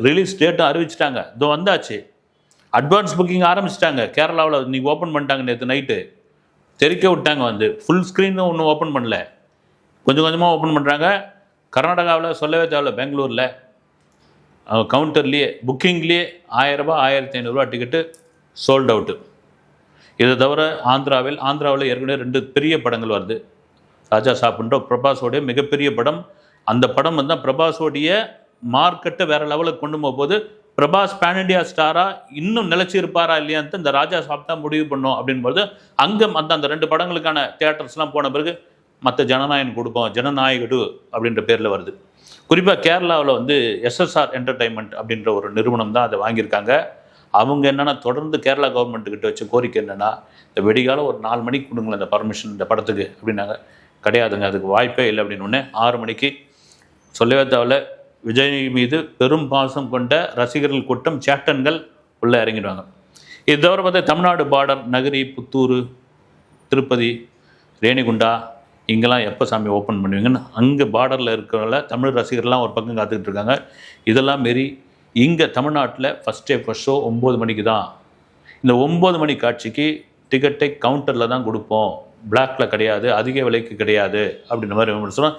Release டேட்டும் அறிவிச்சிட்டாங்க. இதோ வந்தாச்சு. Advance booking ஆரம்பிச்சிட்டாங்க. கேரளாவில் இன்னைக்கு ஓப்பன் பண்ணிட்டாங்க. நேற்று நைட்டு தெரிக்க விட்டாங்க. வந்து ஃபுல் ஸ்க்ரீனும் ஒன்றும் ஓப்பன் பண்ணல, கொஞ்சம் கொஞ்சமாக ஓப்பன் பண்ணுறாங்க. கர்நாடகாவில் சொல்லவே தேவையில்ல. பெங்களூரில் கவுண்டர்லேயே புக்கிங்லேயே 1000 ரூபா 1500 டிக்கெட்டு சோல்ட் அவுட்டு. இதை தவிர ஆந்திராவில் ஏற்கனவே 2 பெரிய படங்கள் வருது. ராஜா சாப்பிட்ற பிரபாஸோடைய மிகப்பெரிய படம். அந்த படம் வந்து பிரபாஸோடைய மார்க்கெட்டை வேறு லெவலுக்கு கொண்டு போகும்போது பிரபாஸ் பேன் இண்டியா ஸ்டாராக இன்னும் நிலச்சி இருப்பாரா இல்லையான்ட்டு இந்த ராஜா சாப்பிட்டா முடிவு பண்ணும் அப்படின்போது அங்கே அந்த 2 படங்களுக்கான தியேட்டர்ஸ்லாம் போன பிறகு மற்ற ஜனநாயகன் கொடுப்போம், ஜனநாயகடு அப்படின்ற பேரில் வருது. குறிப்பாக கேரளாவில் வந்து எஸ்எஸ்ஆர் என்டர்டைன்மெண்ட் அப்படின்ற ஒரு நிறுவனம் தான் அதை வாங்கியிருக்காங்க. அவங்க என்னென்னா தொடர்ந்து கேரளா கவர்மெண்ட்டுக்கிட்ட வச்ச கோரிக்கை என்னென்னா, இந்த வெடிகாலம் ஒரு 4 மணிக்கு கொடுங்களேன் இந்த பர்மிஷன் இந்த படத்துக்கு அப்படின்னாங்க. கிடையாதுங்க, அதுக்கு வாய்ப்பே இல்லை அப்படின்னு ஒன்று 6 மணிக்கு சொல்லவே தேவையில்ல. விஜய் மீது பெரும் பாசம் கொண்ட ரசிகர்கள் கூட்டம் சேட்டன்கள் உள்ளே இறங்கிடுவாங்க. இது தவிர பார்த்தா தமிழ்நாடு பார்டர் நகரி, புத்தூர், திருப்பதி, ரேணிகுண்டா இங்கெல்லாம் எப்போ சாமி ஓப்பன் பண்ணுவீங்கன்னு அங்கே பார்டரில் இருக்கிறவங்கள தமிழ் ரசிகர்லாம் ஒரு பக்கம் காத்துக்கிட்டு இருக்காங்க. இதெல்லாம் மாரி இங்கே தமிழ்நாட்டில் ஃபஸ்ட் ஷோ 9 மணிக்கு தான். இந்த 9 மணி காட்சிக்கு டிக்கெட்டை கவுண்டரில் தான் கொடுப்போம், பிளாக்ல கிடையாது, அதிக விலைக்கு கிடையாது அப்படின்ற மாதிரி விமர்சனம்.